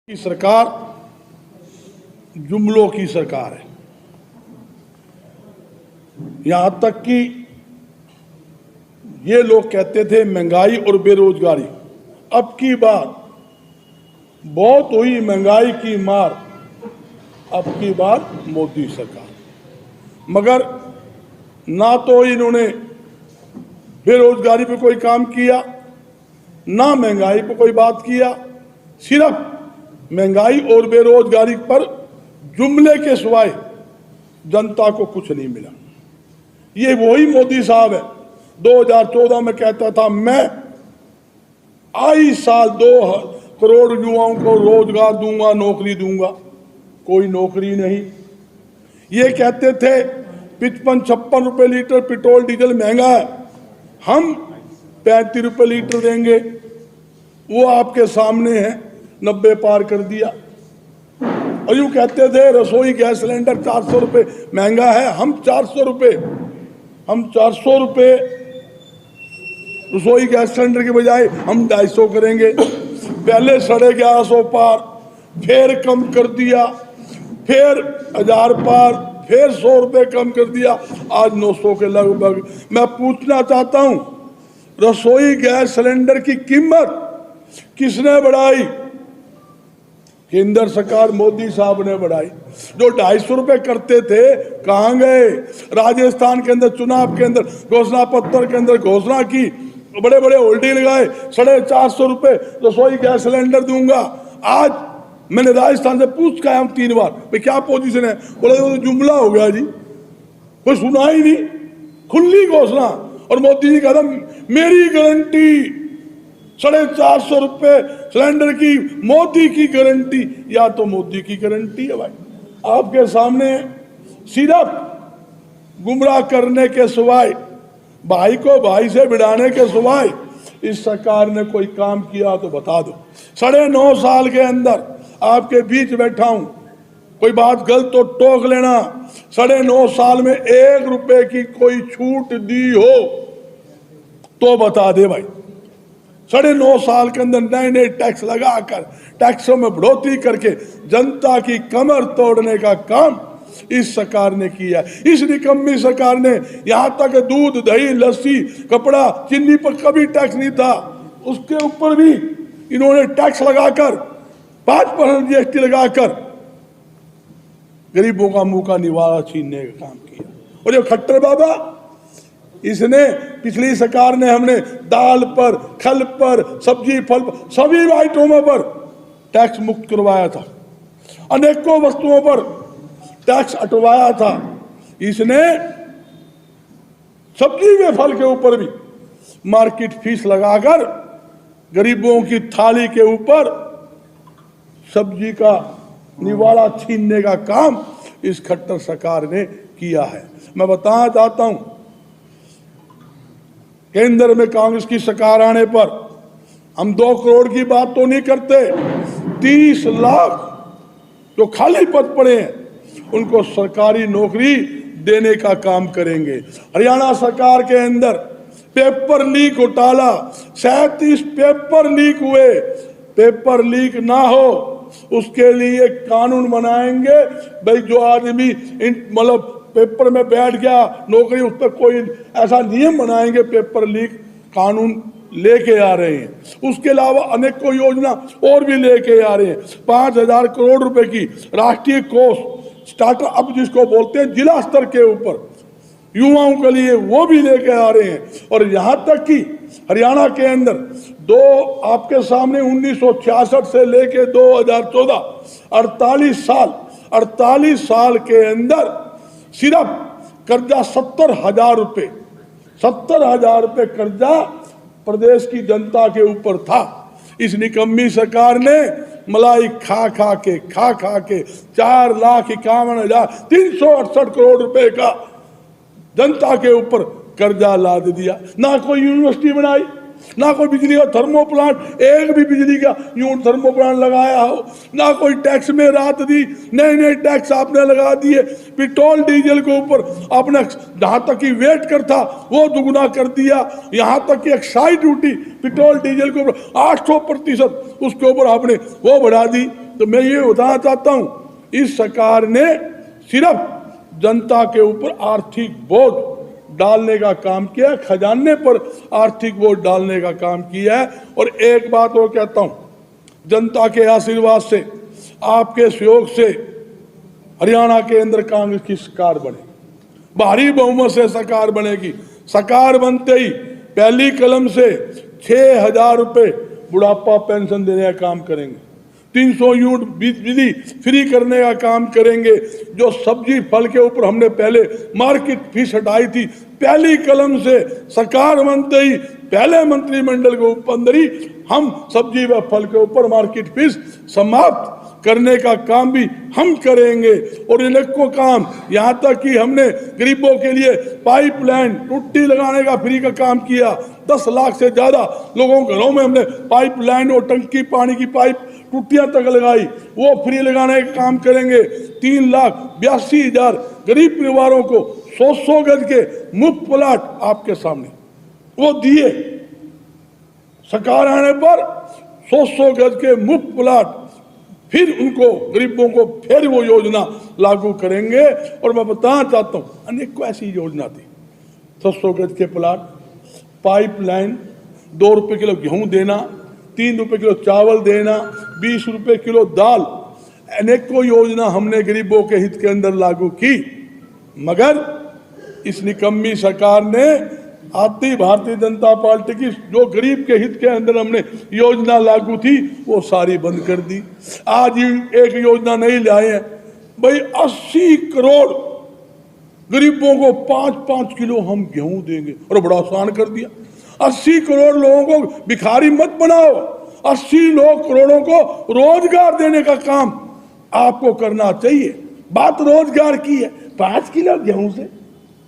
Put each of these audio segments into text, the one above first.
की सरकार जुमलों की सरकार है। यहां तक कि ये लोग कहते थे महंगाई और बेरोजगारी, अब की बार बहुत हुई महंगाई की मार, अब की बार मोदी सरकार। मगर ना तो इन्होंने बेरोजगारी पे कोई काम किया, ना महंगाई पे कोई बात किया, सिर्फ महंगाई और बेरोजगारी पर जुमले के सिवाय जनता को कुछ नहीं मिला। ये वही मोदी साहब है 2014 में कहता था मैं आई साल 2 करोड़ युवाओं को रोजगार दूंगा, नौकरी दूंगा। कोई नौकरी नहीं। ये कहते थे 55-56 रुपए लीटर पेट्रोल डीजल महंगा है, हम 35 रुपए लीटर देंगे। वो आपके सामने है, 90 पार कर दिया। और यूं कहते थे रसोई गैस सिलेंडर 400 रुपए महंगा है, हम 400 रुपए रसोई गैस सिलेंडर के बजाय हम 250 करेंगे। पहले 1150 पार, फिर कम कर दिया, फिर 1000 पार, फिर 100 रुपए कम कर दिया, आज 900 के लगभग। मैं पूछना चाहता हूं, रसोई गैस सिलेंडर की कीमत किसने बढ़ाई? केंद्र सरकार मोदी साहब ने बढ़ाई। जो 250 रुपए करते थे कहां गए? राजस्थान के अंदर चुनाव के अंदर घोषणा पत्र के अंदर घोषणा की, बड़े बड़े होल्डिंग लगाए, 450 रुपए रसोई गैस सिलेंडर दूंगा। आज मैंने राजस्थान से पूछ के आया हूं 3 बार, भाई क्या पोजीशन है? बोला तो जुमला हो गया जी, कोई सुना ही नहीं, खुली घोषणा। और मोदी जी कहता मेरी गारंटी 450 रुपए सिलेंडर की, मोदी की गारंटी। या तो मोदी की गारंटी है भाई, आपके सामने सिर्फ गुमराह करने के सिवाय, भाई को भाई से भिड़ाने के सिवाय इस सरकार ने कोई काम किया तो बता दो। 9.5 साल के अंदर आपके बीच बैठा हूं, कोई बात गलत तो टोक लेना। 9.5 साल में 1 रुपए की कोई छूट दी हो तो बता दे भाई। 9.5 साल के अंदर नए नए टैक्स लगाकर, टैक्सों में बढ़ोतरी करके जनता की कमर तोड़ने का काम इस सरकार ने किया। इस निकम्मी सरकार ने यहां तक दूध, दही, लस्सी, कपड़ा, चीनी पर कभी टैक्स नहीं था, उसके ऊपर भी इन्होंने टैक्स लगाकर 5% जीएसटी लगाकर गरीबों का मुंह का निवाला छीनने का काम किया। और ये खट्टर बाबा, इसने पिछली सरकार ने हमने दाल पर, खल पर, सब्जी, फल पर, सभी आइटमों पर टैक्स मुक्त करवाया था, अनेकों वस्तुओं पर टैक्स हटवाया था। इसने सब्जी के फल के ऊपर भी मार्केट फीस लगाकर गरीबों की थाली के ऊपर सब्जी का निवाला छीनने का काम इस खट्टर सरकार ने किया है। मैं बताना चाहता हूं, केंद्र में कांग्रेस की सरकार आने पर हम 2 करोड़ की बात तो नहीं करते, 30 लाख जो खाली पद पड़े हैं उनको सरकारी नौकरी देने का काम करेंगे। हरियाणा सरकार के अंदर पेपर लीक घोटाला, 37 पेपर लीक हुए। पेपर लीक ना हो उसके लिए कानून बनाएंगे। भाई जो आदमी मतलब पेपर में बैठ गया नौकरी, उस पर कोई ऐसा नियम बनाएंगे, पेपर लीक कानून लेके आ रहे हैं। उसके अलावा अनेकों योजना और भी लेके आ रहे हैं। 5000 करोड़ रुपए की राष्ट्रीय कोष स्टार्टअप जिसको बोलते हैं जिला स्तर के ऊपर युवाओं के लिए, वो भी लेके आ रहे हैं। और यहां तक कि हरियाणा के अंदर आपके सामने 1966 से लेके 2014 48 साल के अंदर सिर्फ कर्जा 70,000 रुपए, 70,000 रुपए कर्जा प्रदेश की जनता के ऊपर था। इस निकम्मी सरकार ने मलाई खा खा के 4,51,368 करोड़ रुपए का जनता के ऊपर कर्जा लाद दिया। ना कोई यूनिवर्सिटी बनाई, ना कोई बिजली का थर्मो प्लांट, एक भी बिजली का यूं थर्मो प्लांट लगाया हो, ना कोई टैक्स में राहत दी। नए नए टैक्स आपने लगा दिए। पेट्रोल डीजल के ऊपर आपने जहां तक की वेट कर था वो दुगुना कर दिया। यहां तक कि एक्साइज ड्यूटी पेट्रोल डीजल के ऊपर 800% उसके ऊपर आपने वो बढ़ा दी। तो मैं ये बताना चाहता हूं, इस सरकार ने सिर्फ जनता के ऊपर आर्थिक बोझ डालने का काम किया है, खजाने पर आर्थिक बोझ डालने का काम किया है। और एक बात और कहता हूं, जनता के आशीर्वाद से, आपके सहयोग से हरियाणा के अंदर कांग्रेस की सरकार बनेगी, भारी बहुमत से सरकार बनेगी। सरकार बनते ही पहली कलम से 6,000 रुपए बुढ़ापा पेंशन देने का काम करेंगे, 300 यूनिट बिजली फ्री करने का काम करेंगे। जो सब्जी फल के ऊपर हमने पहले मार्केट फीस हटाई थी, पहली कलम से सरकार बनते ही पहले मंत्रिमंडल के अंदर ही हम सब्जी व फल के ऊपर मार्केट फीस समाप्त करने का काम भी हम करेंगे। और इनको काम, यहाँ तक कि हमने गरीबों के लिए पाइपलाइन टूटी लगाने का फ्री का काम किया। 10 लाख से ज्यादा लोगों के घरों में हमने पाइपलाइन और टंकी पानी की पाइप टूटियां तक लगाई, वो फ्री लगाने का काम करेंगे। 3,82,000 गरीब परिवारों को 100 गज के मुफ्त प्लाट आपके सामने वो दिए। सरकार आने पर 100 गज के मुफ्त प्लाट, फिर उनको गरीबों को फिर वो योजना लागू करेंगे। और मैं बताना चाहता हूं, अनेकों ऐसी योजना थी, 100 गज के प्लाट, पाइपलाइन, 2 रुपए किलो गेहूं देना, 3 रुपए किलो चावल देना, 20 रुपए किलो दाल, अनेकों योजना हमने गरीबों के हित के अंदर लागू की। मगर इस निकम्मी सरकार ने आती भारतीय जनता पार्टी की जो गरीब के हित के अंदर हमने योजना लागू थी वो सारी बंद कर दी। आज ही एक योजना नहीं लाए हैं भाई, 80 करोड़ गरीबों को 5-5 किलो हम गेहूं देंगे, और बड़ा आसान कर दिया। 80 करोड़ लोगों को भिखारी मत बनाओ, 80 करोड़ों को रोजगार देने का काम आपको करना चाहिए। बात रोजगार की है, 5 किलो गेहूं से,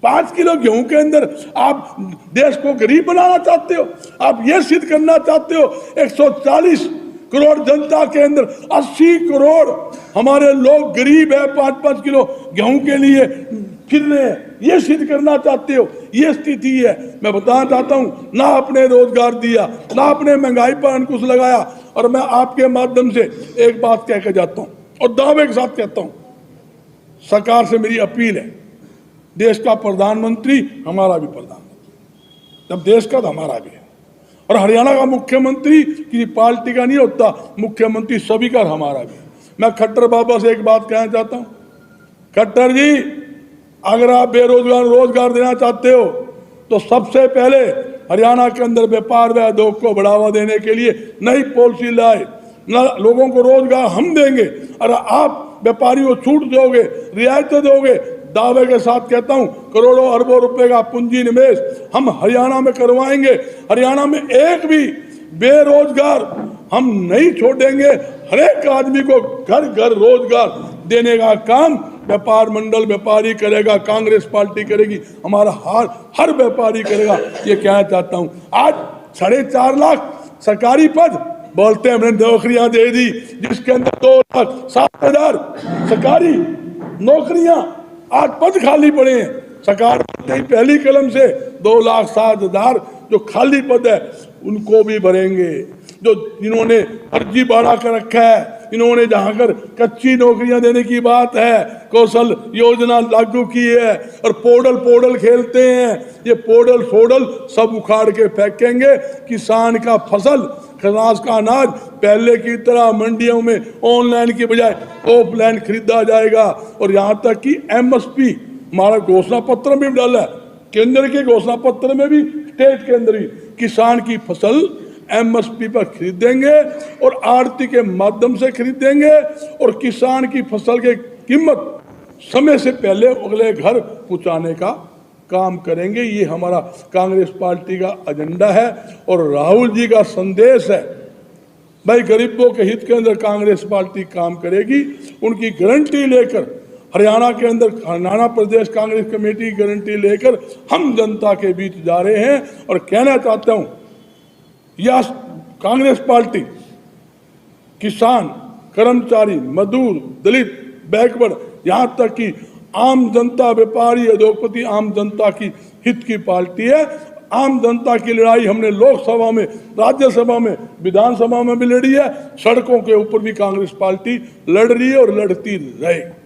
5 किलो गेहूं के अंदर आप देश को गरीब बनाना चाहते हो? आप ये सिद्ध करना चाहते हो 140 करोड़ जनता के अंदर 80 करोड़ हमारे लोग गरीब है, 5-5 किलो गेहूं के लिए फिर रहे हैं, ये सिद्ध करना चाहते हो? ये स्थिति है। मैं बताना चाहता हूं, ना आपने रोजगार दिया, ना आपने महंगाई पर अंकुश लगाया। और मैं आपके माध्यम से एक बात कह के जाता हूं और दावे के साथ कहता हूं, सरकार से मेरी अपील है, देश का प्रधानमंत्री हमारा भी प्रधानमंत्री, जब देश का तो हमारा भी है। और हरियाणा का मुख्यमंत्री किसी पार्टी का नहीं होता, मुख्यमंत्री सभी का, हमारा भी। मैं खट्टर बाबा से एक बात कहना चाहता हूं, खट्टर जी, अगर आप बेरोजगार रोजगार देना चाहते हो तो सबसे पहले हरियाणा के अंदर व्यापार व उद्योग को बढ़ावा देने के लिए नई पॉलिसी लाए, लोगों को रोजगार हम देंगे। और आप व्यापारियों को छूट दोगे, रियायतें दोगे, दावे के साथ कहता हूं, करोड़ों अरबों रुपए का पूंजी निवेश हम हरियाणा में करवाएंगे। हरियाणा में एक भी बेरोजगार हम नहीं छोड़ेंगे। हर एक आदमी को घर घर रोजगार देने का काम व्यापार मंडल व्यापारी करेगा, कांग्रेस पार्टी करेगी, हमारा हर व्यापारी करेगा। ये कहना चाहता हूं। आज 4.5 लाख सरकारी पद बोलते हैं हमने नौकरियां दे दी, जिसके अंदर 2,07,000 सरकारी नौकरियां, आज पद खाली पड़े हैं। सरकार पहली कलम से 2,07,000 जो खाली पद है उनको भी भरेंगे। जो जिन्होंने फर्जी बढ़ा कर रखा है, इन्होंने जहां कर कच्ची नौकरियां देने की बात है, कौशल योजना लागू की है और पोर्टल खेलते हैं, ये पोर्टल सब उखाड़ के फेंकेंगे। किसान का फसल, खनाज का अनाज पहले की तरह मंडियों में ऑनलाइन की बजाय ऑफलाइन खरीदा जाएगा। और यहाँ तक कि MSP हमारा घोषणा पत्र में डाला है, केंद्र के घोषणा पत्र में भी, स्टेट के अंदर भी, किसान की फसल MSP पर खरीदेंगे और आड़ती के माध्यम से खरीदेंगे और किसान की फसल की कीमत समय से पहले अगले घर पहुंचाने का काम करेंगे। ये हमारा कांग्रेस पार्टी का एजेंडा है और राहुल जी का संदेश है। भाई, गरीबों के हित के अंदर कांग्रेस पार्टी काम करेगी। उनकी गारंटी लेकर हरियाणा के अंदर हरियाणा प्रदेश कांग्रेस कमेटी की गारंटी लेकर हम जनता के बीच जा रहे हैं। और कहना चाहता हूं, यह कांग्रेस पार्टी किसान, कर्मचारी, मजदूर, दलित, बैकवर्ड, यहां तक कि आम जनता, व्यापारी, उद्योगपति, आम जनता की हित की पार्टी है। आम जनता की लड़ाई हमने लोकसभा में, राज्यसभा में, विधानसभा में भी लड़ी है। सड़कों के ऊपर भी कांग्रेस पार्टी लड़ रही है और लड़ती रहेगी।